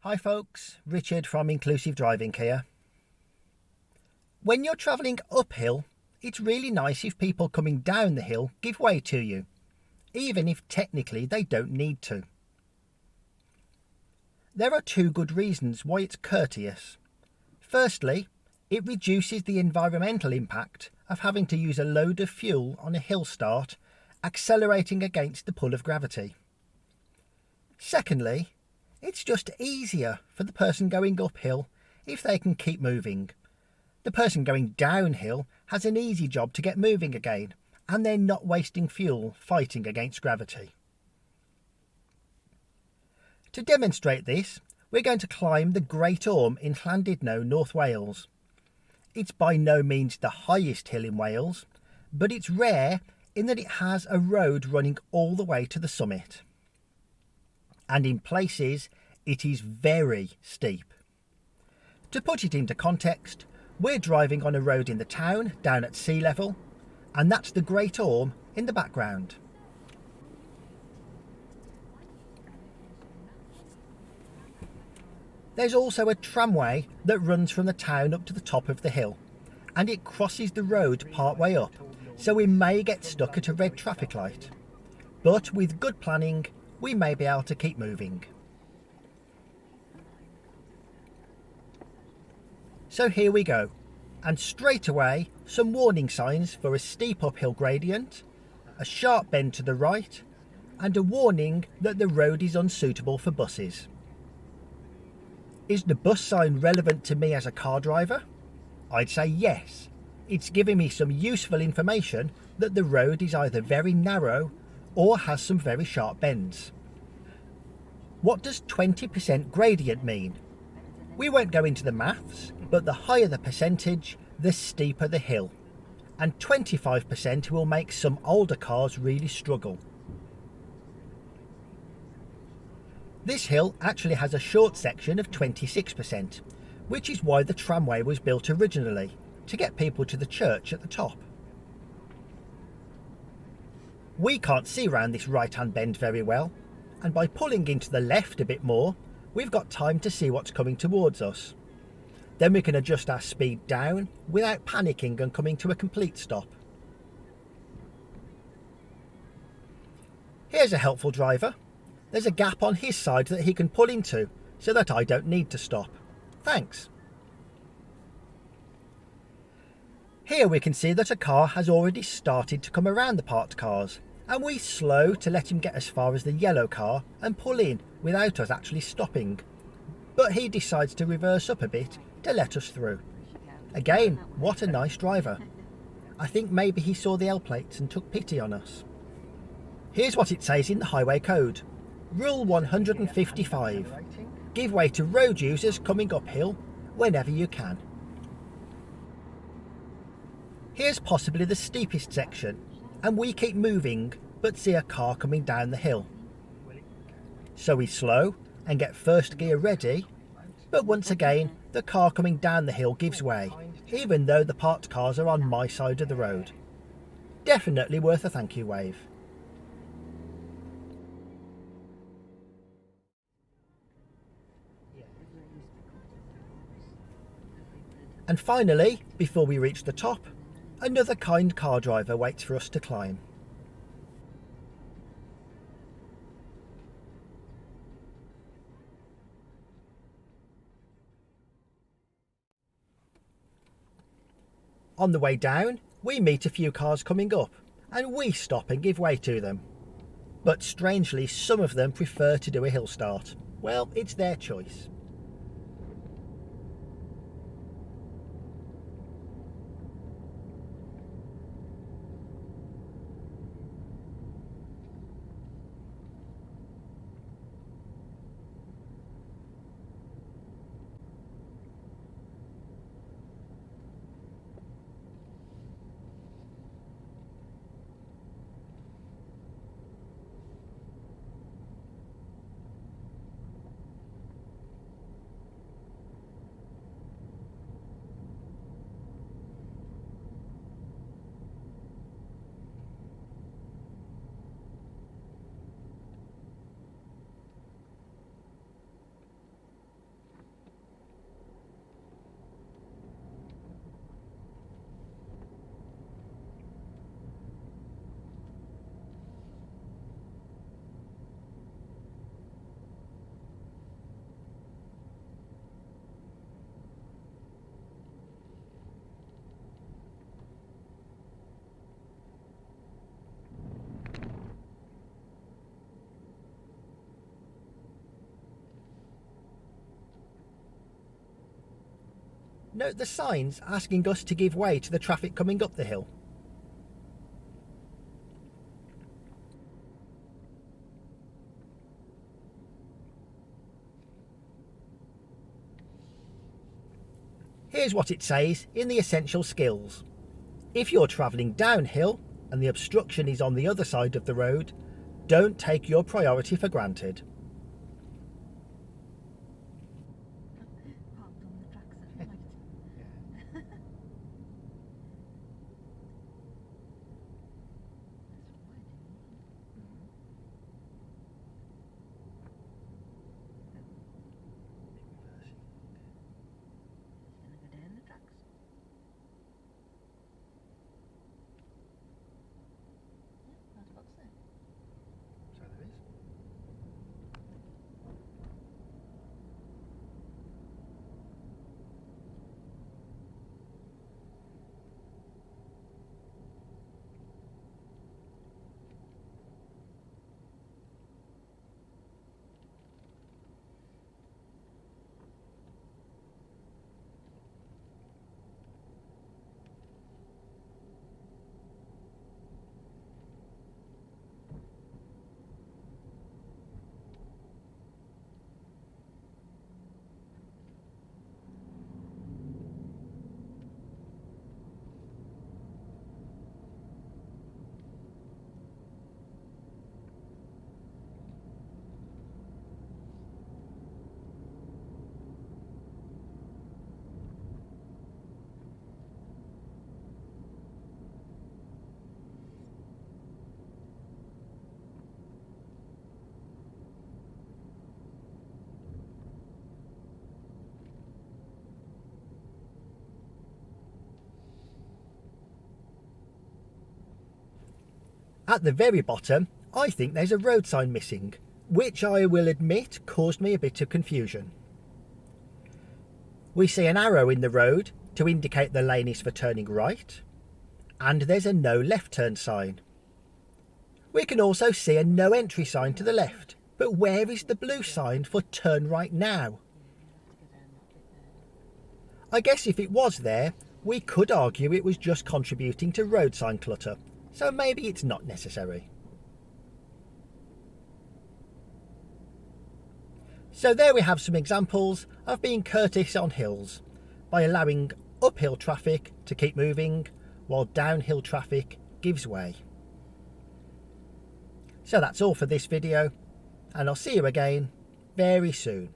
Hi folks, Richard from Inclusive Driving here. When you're travelling uphill, it's really nice if people coming down the hill give way to you, even if technically they don't need to. There are two good reasons why it's courteous. Firstly, it reduces the environmental impact of having to use a load of fuel on a hill start, accelerating against the pull of gravity. Secondly, it's just easier for the person going uphill if they can keep moving. The person going downhill has an easy job to get moving again, and they're not wasting fuel fighting against gravity. To demonstrate this, we're going to climb the Great Orme in Llandudno, North Wales. It's by no means the highest hill in Wales, but it's rare in that it has a road running all the way to the summit. And in places it is very steep. To put it into context, we're driving on a road in the town down at sea level, and that's the Great Orme in the background. There's also a tramway that runs from the town up to the top of the hill, and it crosses the road part way up, so we may get stuck at a red traffic light. But with good planning, we may be able to keep moving. So here we go, and straight away some warning signs for a steep uphill gradient, a sharp bend to the right, and a warning that the road is unsuitable for buses. Is the bus sign relevant to me as a car driver? I'd say yes. It's giving me some useful information that the road is either very narrow or has some very sharp bends. What does 20% gradient mean? We won't go into the maths, but the higher the percentage, the steeper the hill. And 25% will make some older cars really struggle. This hill actually has a short section of 26%, which is why the tramway was built originally, to get people to the church at the top. We can't see round this right-hand bend very well, and by pulling into the left a bit more, we've got time to see what's coming towards us. Then we can adjust our speed down without panicking and coming to a complete stop. Here's a helpful driver. There's a gap on his side that he can pull into so that I don't need to stop. Thanks. Here we can see that a car has already started to come around the parked cars, and we slow to let him get as far as the yellow car and pull in without us actually stopping. But he decides to reverse up a bit to let us through. Again, what a nice driver. I think maybe he saw the L plates and took pity on us. Here's what it says in the highway code. Rule 155. Give way to road users coming uphill whenever you can. Here's possibly the steepest section, and we keep moving but see a car coming down the hill. So we slow and get first gear ready, but once again the car coming down the hill gives way, even though the parked cars are on my side of the road. Definitely worth a thank you wave. And finally, before we reach the top, another kind car driver waits for us to climb. On the way down, we meet a few cars coming up, and we stop and give way to them. But strangely, some of them prefer to do a hill start. Well, it's their choice. note the signs asking us to give way to the traffic coming up the hill. Here's what it says in the essential skills. If you're travelling downhill and the obstruction is on the other side of the road, don't take your priority for granted. Parked on the tracks at night. Yeah. He's gonna go down the tracks. Yeah, that's what's there. So there is. At the very bottom, I think there's a road sign missing, which I will admit caused me a bit of confusion. We see an arrow in the road to indicate the lane is for turning right, and there's a no left turn sign. We can also see a no entry sign to the left, but where is the blue sign for turn right now? I guess if it was there, we could argue it was just contributing to road sign clutter, so maybe it's not necessary. So there we have some examples of being courteous on hills, by allowing uphill traffic to keep moving while downhill traffic gives way. So that's all for this video, and I'll see you again very soon.